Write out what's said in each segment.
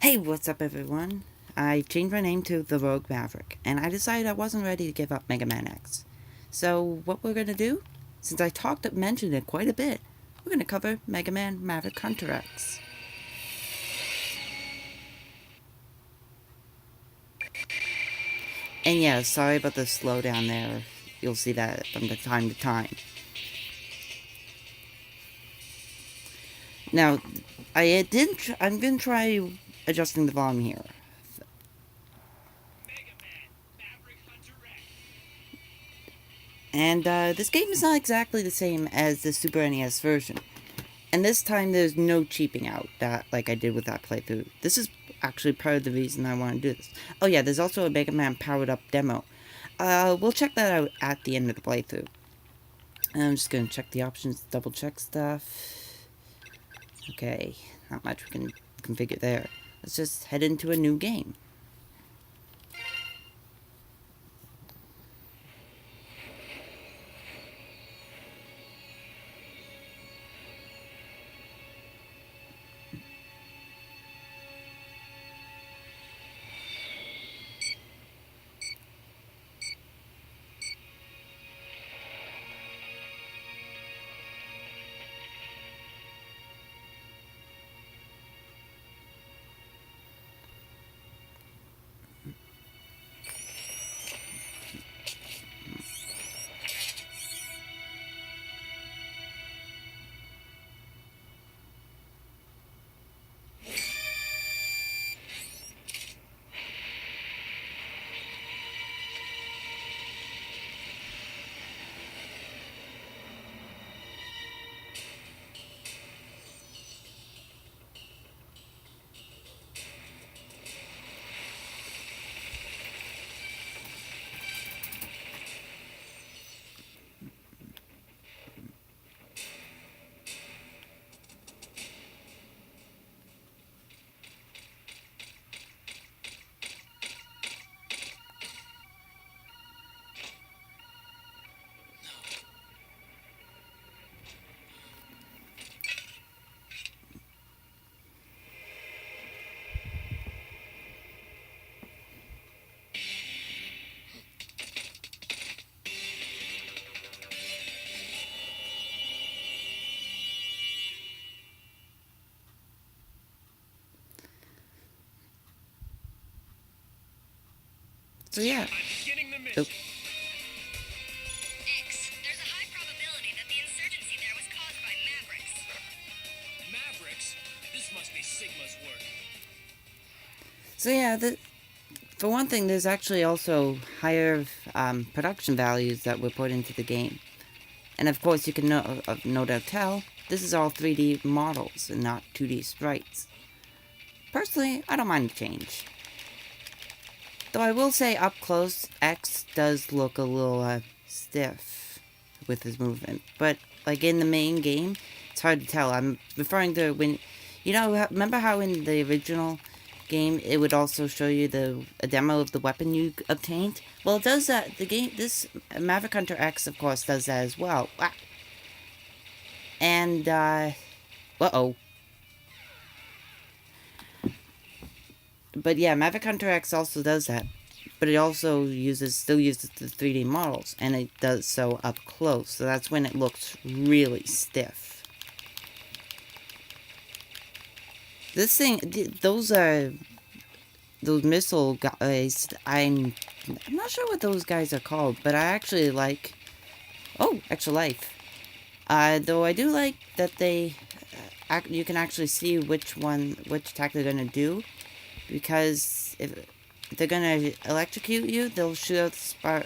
Hey, what's up everyone? I changed my name to the Rogue Maverick, and I decided I wasn't ready to give up Mega Man X. So what we're gonna do, since I mentioned it quite a bit, we're gonna cover Mega Man Maverick Hunter X. And yeah, sorry about the slowdown there. You'll see that from the time to time. Now, I'm gonna try adjusting the volume here. And this game is not exactly the same as the Super NES version. And this time there's no cheaping out that like I did with that playthrough. This is actually part of the reason I want to do this. Oh yeah, there's also a Mega Man powered up demo. We'll check that out at the end of the playthrough. And I'm just gonna check the options, double check stuff. Okay, not much we can configure there. Let's just head into a new game. So yeah. Oh. There's a high probability that the insurgency there was caused by Mavericks. Mavericks? This must be Sigma's work. So yeah, for one thing, there's actually also higher production values that were put into the game. And of course, you can no doubt tell, this is all 3D models and not 2D sprites. Personally, I don't mind the change. Though I will say, up close, X does look a little stiff with his movement. But, like in the main game, it's hard to tell. I'm referring to when... You know, remember how in the original game, it would also show you a demo of the weapon you obtained? Well, it does that. This Maverick Hunter X, of course, does that as well. And, uh-oh. But yeah, Maverick Hunter X also does that. But it also still uses the 3D models, and it does so up close. So that's when it looks really stiff. This thing, those missile guys, I'm not sure what those guys are called, but I actually like... Oh, extra life. Though I do like that you can actually see which attack they're gonna do, because if they're gonna electrocute you, they'll shoot out the spark.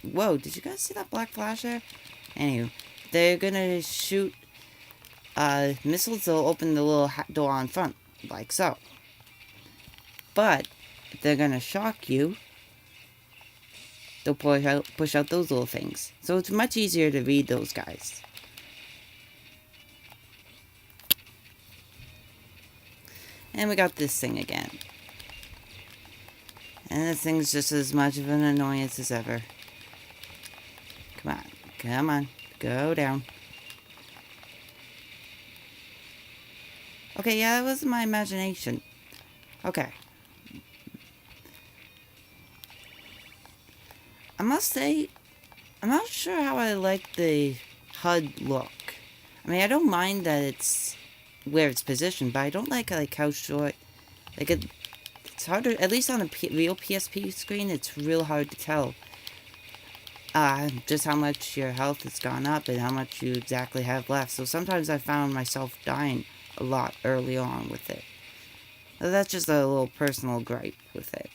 Whoa, did you guys see that black flash there? Anywho, they're gonna shoot missiles. They'll open the little door on front, like so. But if they're gonna shock you, they'll push out those little things. So it's much easier to read those guys. And we got this thing again. And this thing's just as much of an annoyance as ever. Come on. Come on. Go down. Okay, yeah, that was my imagination. Okay. I must say, I'm not sure how I like the HUD look. I mean, I don't mind that it's where it's positioned, but I don't like how short. Like it's harder, at least on a real PSP screen. It's real hard to tell just how much your health has gone up and how much you exactly have left. So sometimes I found myself dying a lot early on with it. That's just a little personal gripe with it.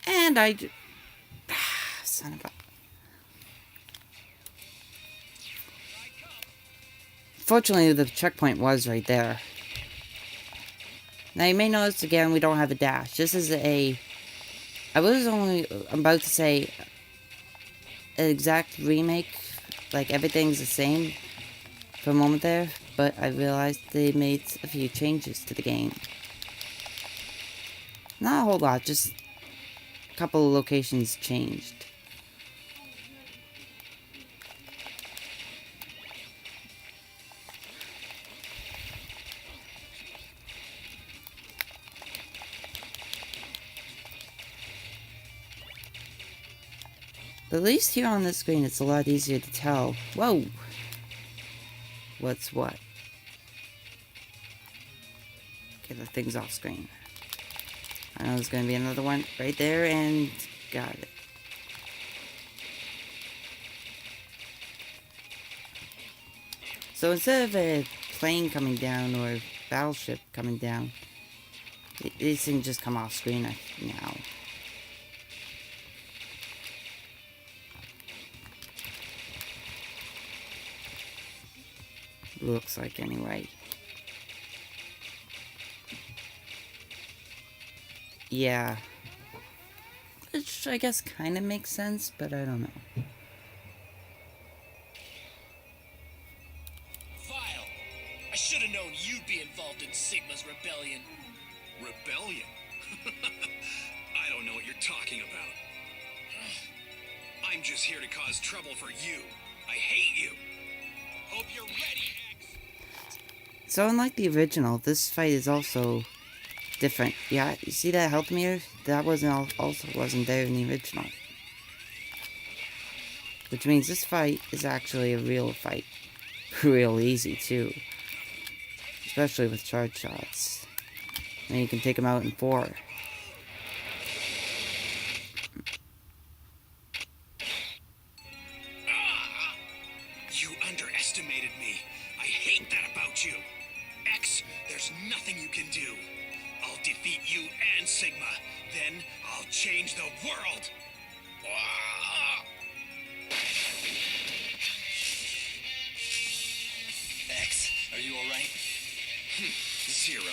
And son of a... Fortunately, the checkpoint was right there. Now, you may notice, again, we don't have a dash. This is a... I was only about to say an exact remake. Like, everything's the same for a moment there. But I realized they made a few changes to the game. Not a whole lot, just a couple of locations changed. But at least here on this screen, it's a lot easier to tell. Whoa! What's what? Okay, the thing's off screen. I know there's going to be another one right there, and got it. So instead of a plane coming down or a battleship coming down, these things just come off screen now. Looks like, anyway. Yeah. Which I guess kind of makes sense, but I don't know. Vile! I should have known you'd be involved in Sigma's rebellion. Rebellion? I don't know what you're talking about. I'm just here to cause trouble for you. I hate you. Hope you're ready, X. So unlike the original, this fight is also different. Yeah, you see that health meter? That also wasn't there in the original. Which means this fight is actually a real fight. Real easy, too. Especially with charge shots. And you can take them out in 4. You underestimated me. I hate that about you. X, there's nothing you can do. I'll defeat you and Sigma. Then I'll change the world. X, are you alright? Zero.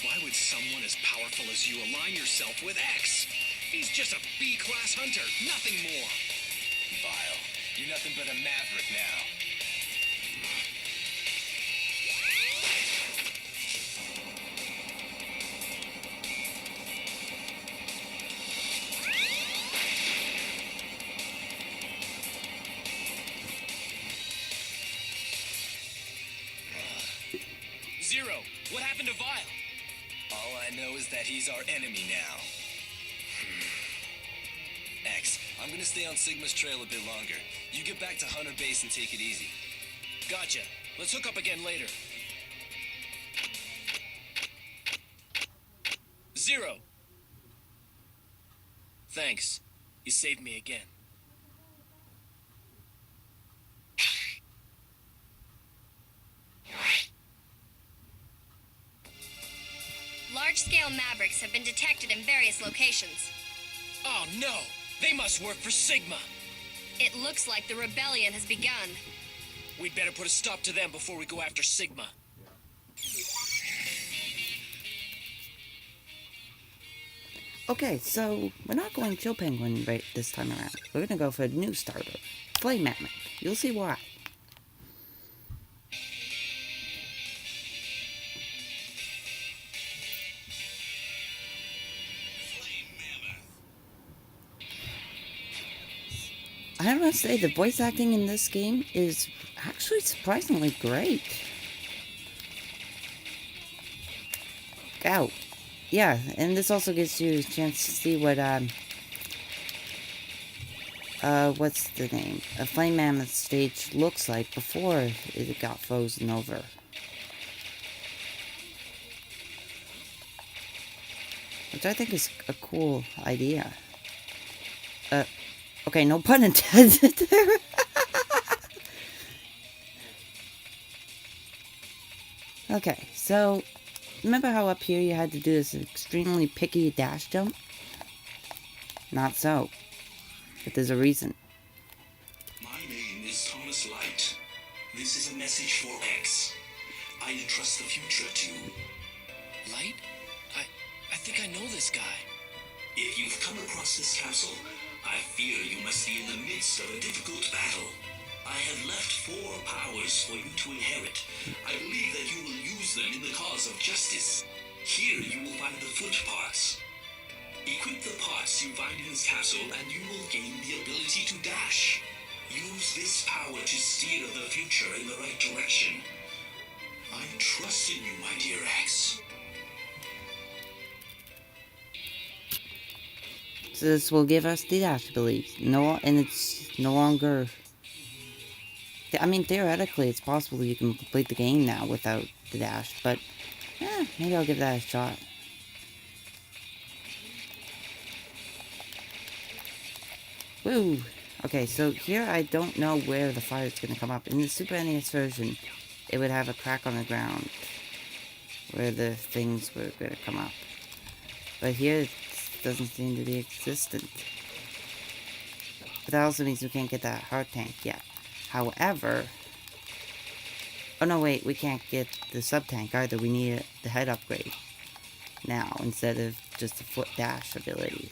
Why would someone as powerful as you align yourself with X? He's just a B-class hunter, nothing more. Vile, you're nothing but a Maverick now. Zero, what happened to Vile? All I know is that he's our enemy now. X, I'm gonna stay on Sigma's trail a bit longer. You get back to Hunter Base and take it easy. Gotcha. Let's hook up again later. Zero. Thanks. You saved me again. Large-scale Mavericks have been detected in various locations. Oh no! They must work for Sigma! It looks like the rebellion has begun. We'd better put a stop to them before we go after Sigma. Okay, so we're not going Chill Penguin right this time around. We're gonna go for a new starter. Flame Mammoth. You'll see why. I must say, the voice acting in this game is actually surprisingly great. Ow. Yeah, and this also gives you a chance to see what, what's the name? A Flame Mammoth stage looks like before it got frozen over. Which I think is a cool idea. Okay, no pun intended there. Okay, so remember how up here you had to do this extremely picky dash jump? Not so. But there's a reason. My name is Thomas Light. This is a message for X. I entrust the future to Light? I think I know this guy. If you've come across this capsule, I fear you must be in the midst of a difficult battle. I have left 4 powers for you to inherit. I believe that you will use them in the cause of justice. Here you will find the foot parts. Equip the parts you find in this capsule and you will gain the ability to dash. Use this power to steer the future in the right direction. I trust in you, my dear X. So this will give us the dash ability. And it's no longer... I mean, theoretically, it's possible you can complete the game now without the dash, but... maybe I'll give that a shot. Woo! Okay, so here I don't know where the fire is going to come up. In the Super NES version, it would have a crack on the ground where the things were going to come up. But here, it doesn't seem to be existent. But that also means we can't get that heart tank yet. However... Oh no, wait, we can't get the sub-tank either. We need the head upgrade now, instead of just the foot dash ability.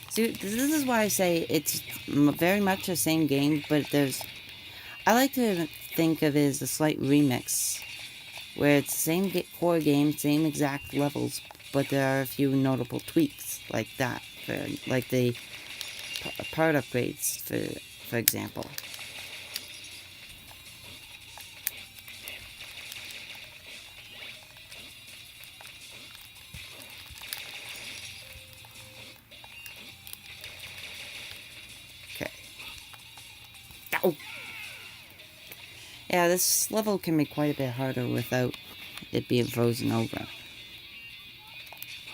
See, this is why I say it's very much the same game, but there's... I like to think of it as a slight remix, where it's the same core game, same exact levels, but there are a few notable tweaks, like that, like the part upgrades, for example. Okay. Ow! Yeah, this level can be quite a bit harder without it being frozen over.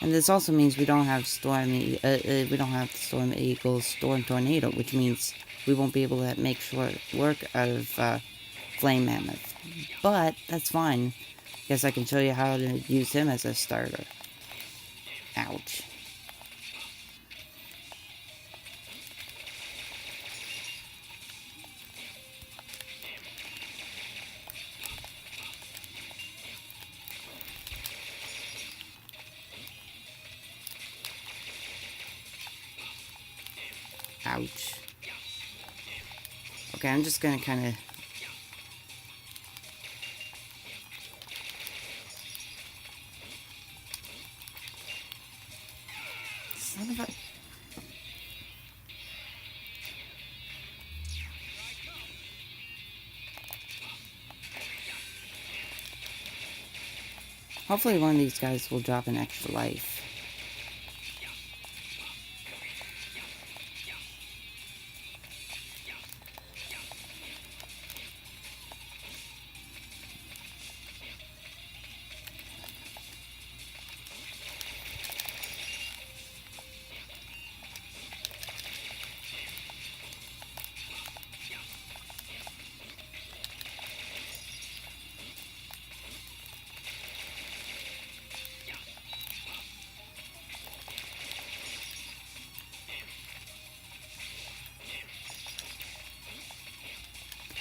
And this also means we don't have Storm Eagle's Storm Tornado, which means we won't be able to make short work out of Flame Mammoth. But that's fine. Guess I can show you how to use him as a starter. Ouch. Ouch. Okay, I'm just gonna kind of... Son of a... Hopefully one of these guys will drop an extra life.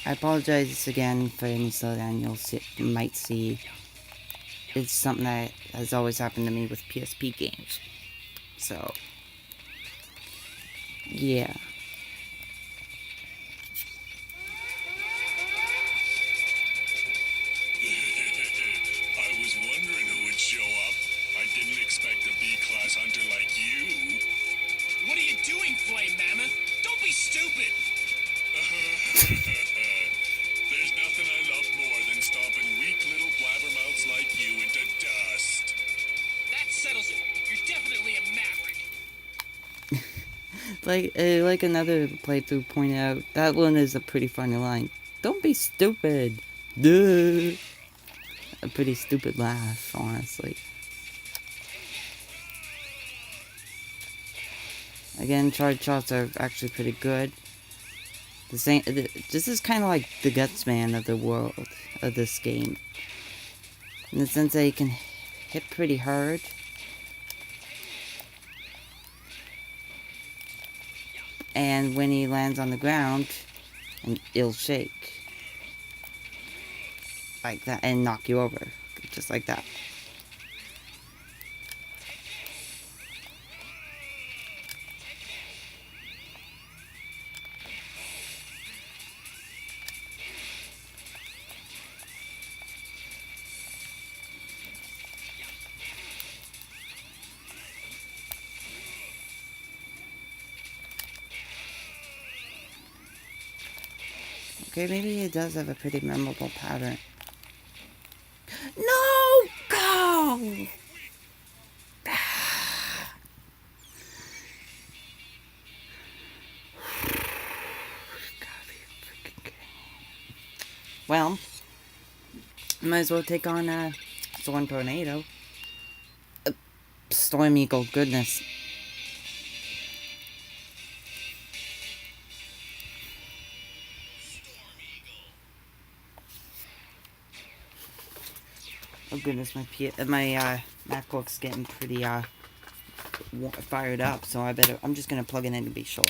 I apologize again for any slowdown you might see. It's something that has always happened to me with PSP games. So, yeah. I was wondering who would show up. I didn't expect a B-class hunter like you. What are you doing, Flame Mammoth? Don't be stupid! There's nothing I like another playthrough pointed out, that one is a pretty funny line. Don't be stupid. Duh. A pretty stupid laugh, honestly. Again, charge shots are actually pretty good. This is kind of like the Gutsman of the world of this game, in the sense that he can hit pretty hard. And when he lands on the ground, and it'll shake. Like that, and knock you over. Just like that. Okay, maybe it does have a pretty memorable pattern. No! Go! Well, might as well take on Storm Tornado. Storm Eagle, goodness. Oh goodness, my MacBook's getting pretty fired up, so I'm just gonna plug it in to be sure.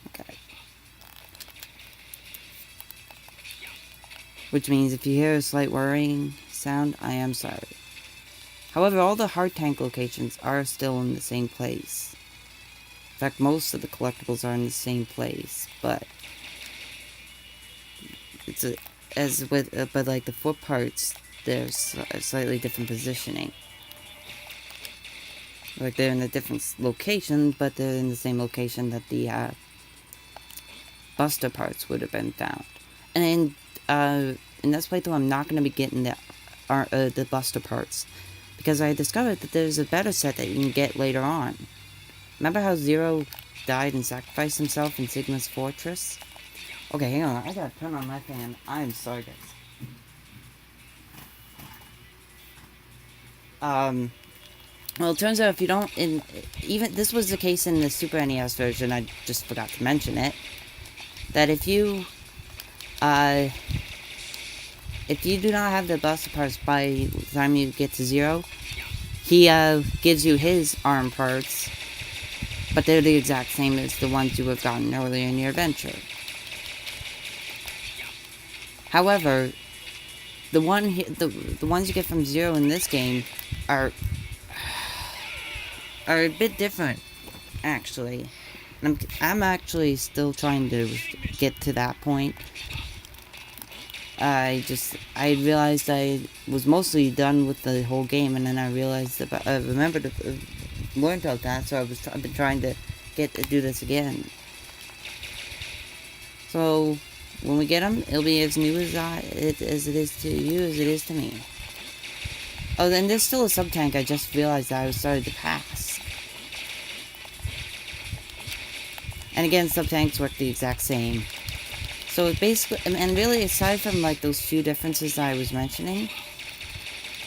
Okay. Which means if you hear a slight whirring sound, I am sorry. However, all the hard tank locations are still in the same place. In fact, most of the collectibles are in the same place, but it's but like the foot parts, there's a slightly different positioning. Like they're in a different location, but they're in the same location that the Buster parts would have been found. And in this playthrough, I'm not going to be getting the Buster parts, because I discovered that there's a better set that you can get later on. Remember how Zero died and sacrificed himself in Sigma's fortress? Okay, hang on. I gotta turn on my fan. I'm sorry, guys. Well, it turns out if you don't, even this was the case in the Super NES version. I just forgot to mention it. That if you do not have the Buster parts by the time you get to Zero, he gives you his arm parts, but they're the exact same as the ones you have gotten earlier in your adventure. However, the ones you get from Zero in this game are a bit different, actually. I'm actually still trying to get to that point. I realized I was mostly done with the whole game, and then I realized that I remembered to learn about that, so I've been trying to do this again. So when we get them, it'll be as new as it is to you as it is to me. Oh, then there's still a sub-tank I just realized that I started to pass. And again, sub-tanks work the exact same. So it basically, and really aside from like those few differences that I was mentioning,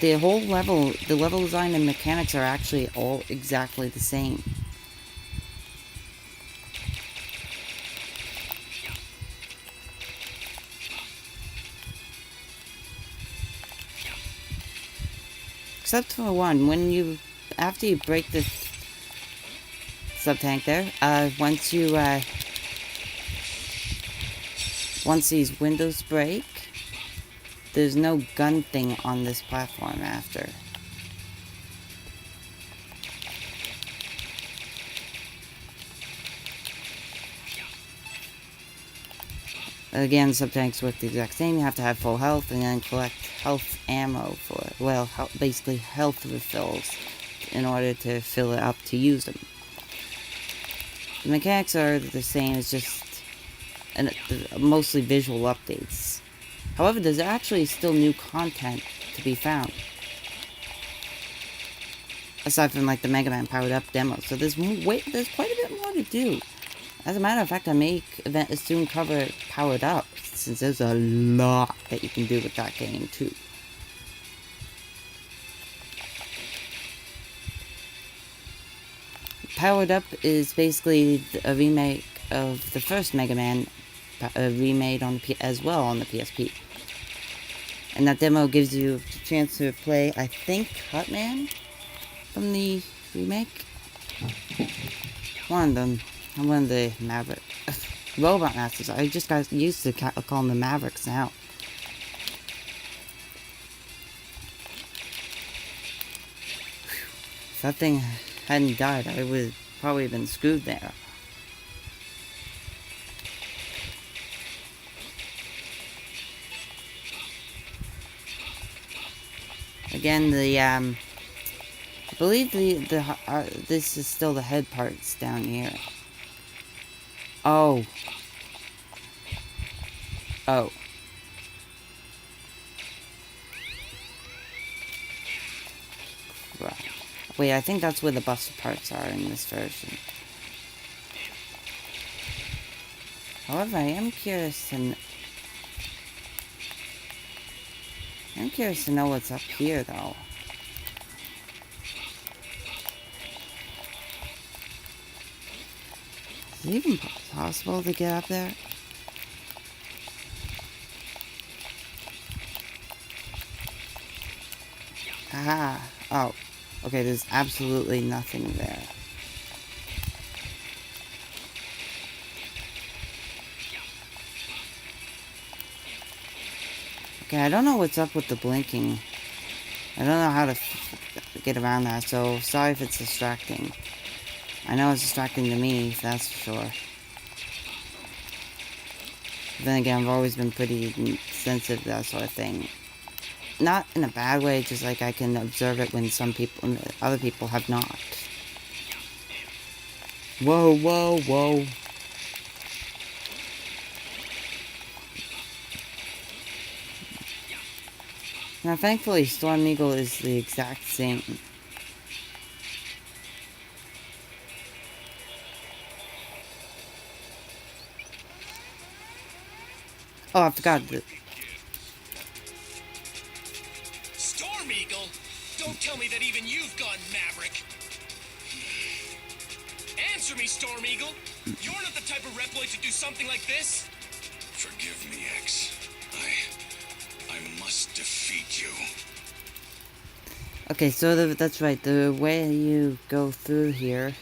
the level design and mechanics are actually all exactly the same. Except for one, after you break the sub-tank there, once these windows break, there's no gun thing on this platform after. Again, sub-tanks work the exact same. You have to have full health and then collect health ammo for it. Well, basically health refills in order to fill it up to use them. The mechanics are the same, it's just mostly visual updates. However, there's actually still new content to be found. aside from like the Mega Man powered up demo. So there's there's quite a bit more to do. As a matter of fact, I may soon cover powered up, since there's a lot that you can do with that game too. Powered Up is basically a remake of the first Mega Man, remade on as well on the PSP. And that demo gives you the chance to play, I think, Hotman from the remake. One of them. I'm one of the Maverick Robot Masters. I just got used to calling them Mavericks now. If that thing hadn't died, I would probably have been screwed there. Again, I believe this is still the head parts down here. Oh. Oh. Right. Wait, I think that's where the buster parts are in this version. However, I am curious to know what's up here, though. Is it even possible to get up there? Ah, oh. Okay, there's absolutely nothing there. Okay, I don't know what's up with the blinking. I don't know how to get around that, so sorry if it's distracting. I know it's distracting to me, that's for sure. But then again, I've always been pretty sensitive to that sort of thing. Not in a bad way, just like I can observe it when other people have not. Whoa, whoa, whoa. Now, thankfully, Storm Eagle is the exact same. Oh, I forgot that. Storm Eagle? Don't tell me that even you've gone Maverick. Answer me, Storm Eagle. You're not the type of Reploid to do something like this. Forgive me, X. I must defeat you. Okay, so that's right. The way you go through here,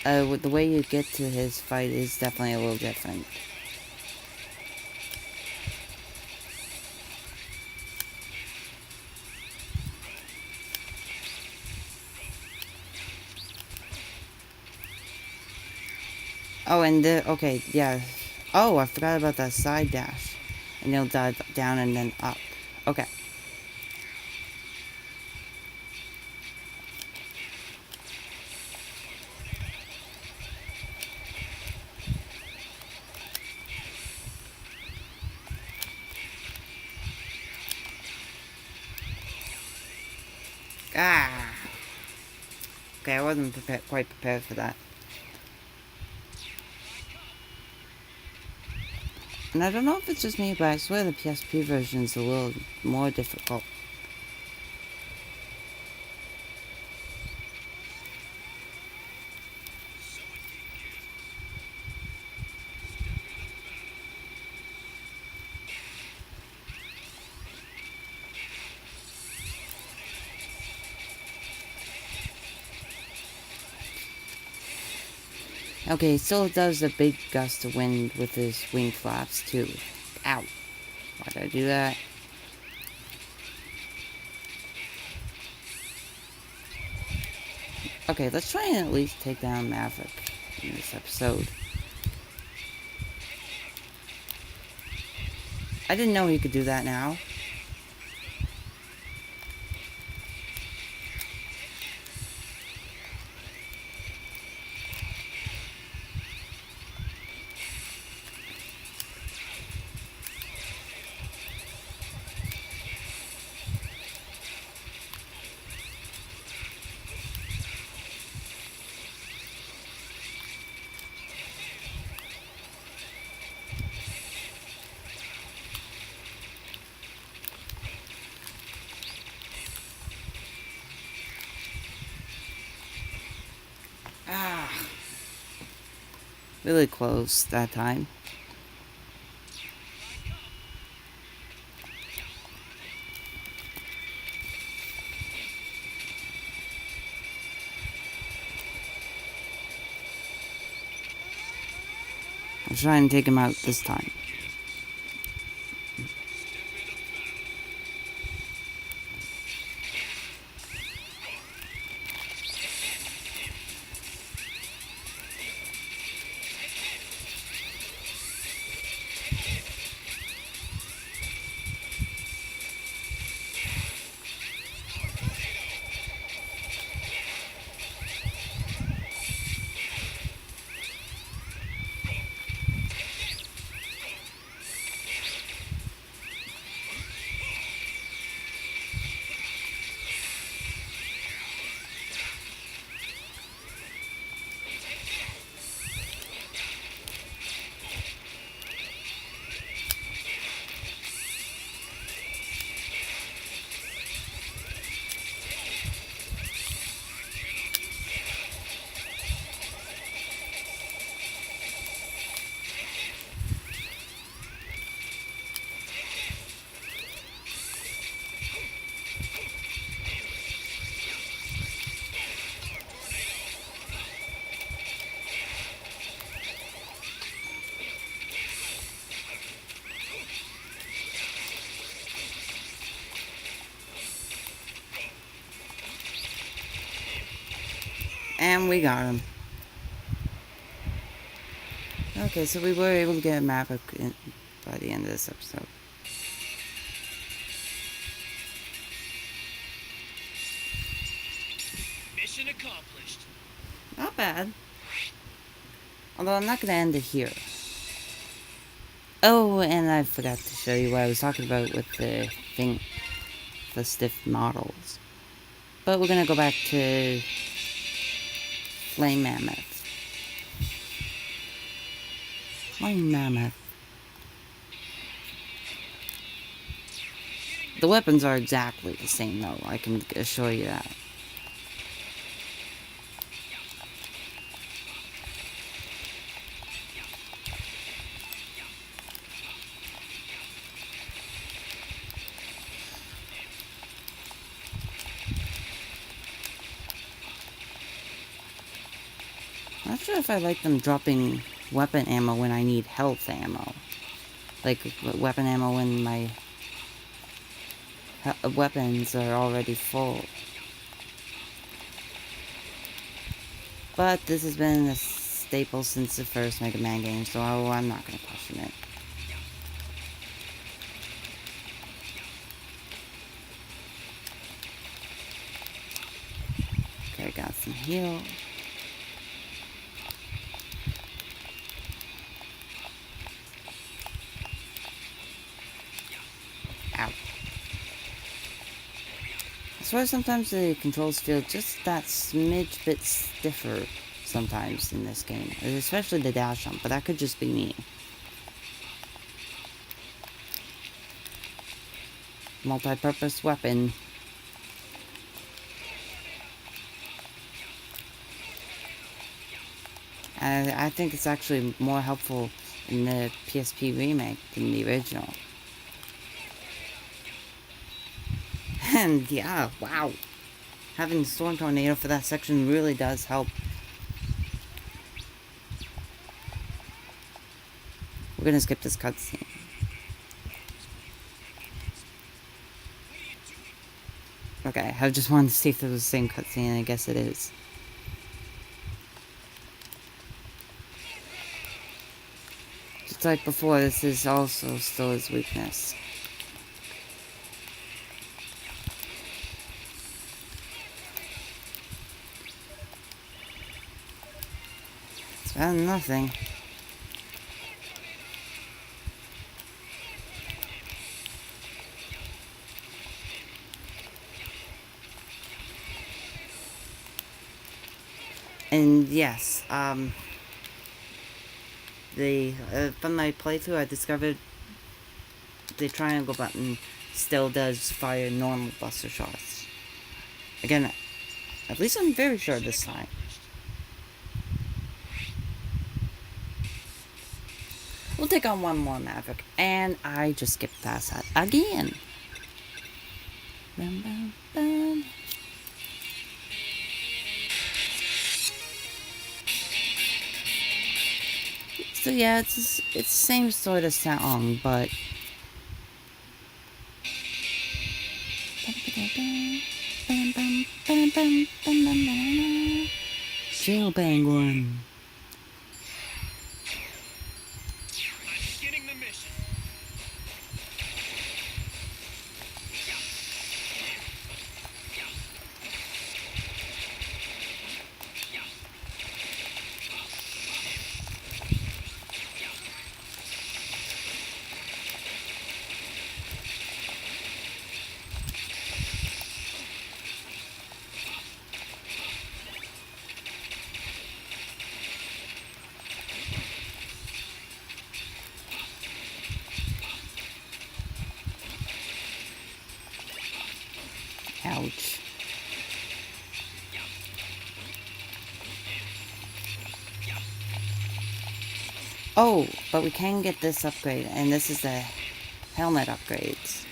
the way you get to his fight is definitely a little different. Oh, and okay, yeah. Oh, I forgot about that side dash. And you'll dive down and then up. Okay. Ah. Okay, I wasn't quite prepared for that. And I don't know if it's just me, but I swear the PSP version is a little more difficult. Okay, still does a big gust of wind with his wing flaps too. Ow. Why did I do that? Okay, let's try and at least take down Maverick in this episode. I didn't know he could do that now. really close that time. I'll try and take him out this time. And we got him. Okay, so we were able to get a Maverick by the end of this episode. Mission accomplished. Not bad. Although I'm not going to end it here. Oh, and I forgot to show you what I was talking about with the thing, the stiff models. But we're going to go back to Flame Mammoth. Flame Mammoth. The weapons are exactly the same though, I can assure you that. I'm not sure if I like them dropping weapon ammo when I need health ammo. Like, weapon ammo when my weapons are already full. But this has been a staple since the first Mega Man game, so I'm not going to question it. Okay, got some heal. Ow. I swear sometimes the controls feel just that smidge bit stiffer sometimes in this game. Especially the dash jump, but that could just be me. Multi-purpose weapon. I think it's actually more helpful in the PSP remake than the original. And yeah, wow. Having Storm Tornado for that section really does help. We're gonna skip this cutscene. Okay, I just wanted to see if it was the same cutscene, and I guess it is. Just like before, this is also still his weakness. It's better than nothing. And yes, from my playthrough, I discovered the triangle button still does fire normal buster shots. Again, at least I'm very sure this time. we'll take on one more Maverick. And I just skipped past that again. Bum, bum, bum. So yeah, it's the same sort of song, but Chill Penguin. I'm beginning the mission. Ouch. Oh, but we can get this upgrade, and this is the helmet upgrades.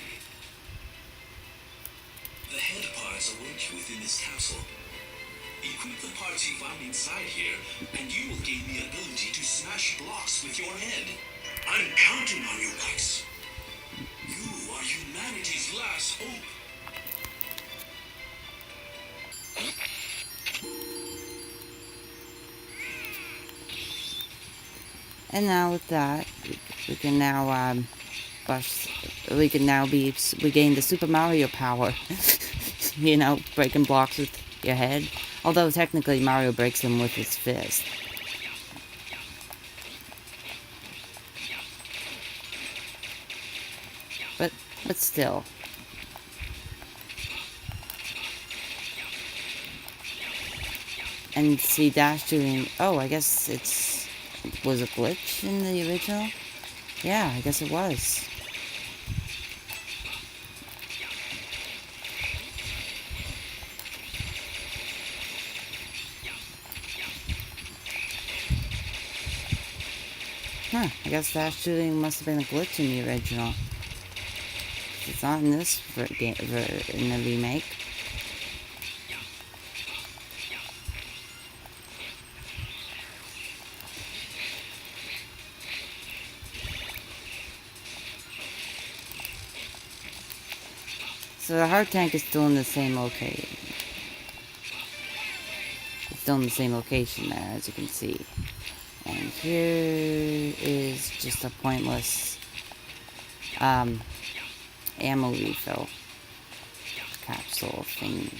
The head parts await you within this capsule. Equip the parts you found inside here, and you will gain the ability to smash blocks with your head. I'm counting on you, Max. You are humanity's last hope. And now with that, we can now we can now regain the Super Mario power. You know, breaking blocks with your head. Although technically Mario breaks them with his fist. But still. And see Dash doing, oh, I guess was a glitch in the original? Yeah, I guess it was. Huh, I guess Dash shooting must have been a glitch in the original. It's not in this in the remake. So the hard tank is still in the same location. It's still in the same location there, as you can see. And here is just a pointless ammo refill capsule thing.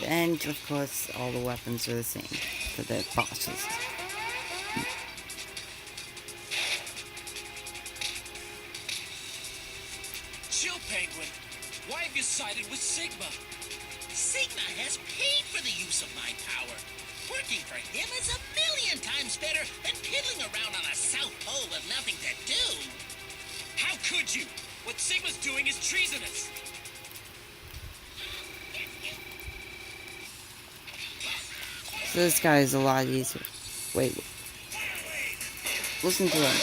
And of course, all the weapons are the same for the bosses. Chill, Penguin. Why have you sided with Sigma? Sigma has paid for the use of my power. Working for him is a million times better than piddling around on a South Pole with nothing to do. How could you? What Sigma's doing is treasonous. So this guy is a lot easier. Wait. Listen to him.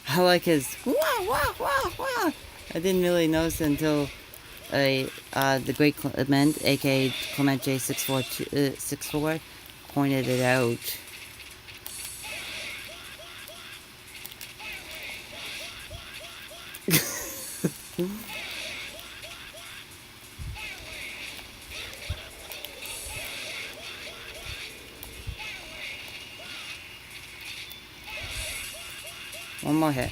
I like his wah wah wah wah. I didn't really notice until the great Clement, aka Clement J64 pointed it out. One more hit.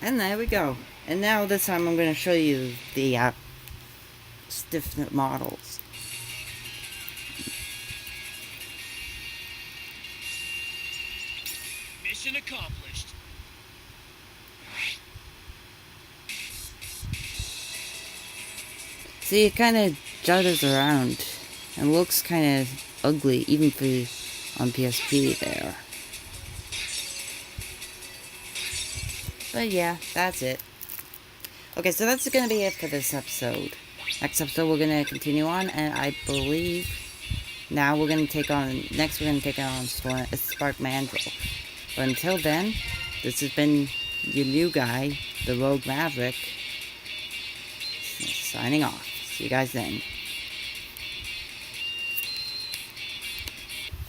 And there we go. And now this time I'm going to show you the stiff models. Mission accomplished. See, it kind of judders around and looks kind of ugly, even for on PSP there. But yeah, that's it. Okay, so that's gonna be it for this episode. Next episode we're gonna continue on, and I believe now we're gonna take on Spark Mandrill. But until then, this has been your new guy, the Rogue Maverick, signing off. See you guys then.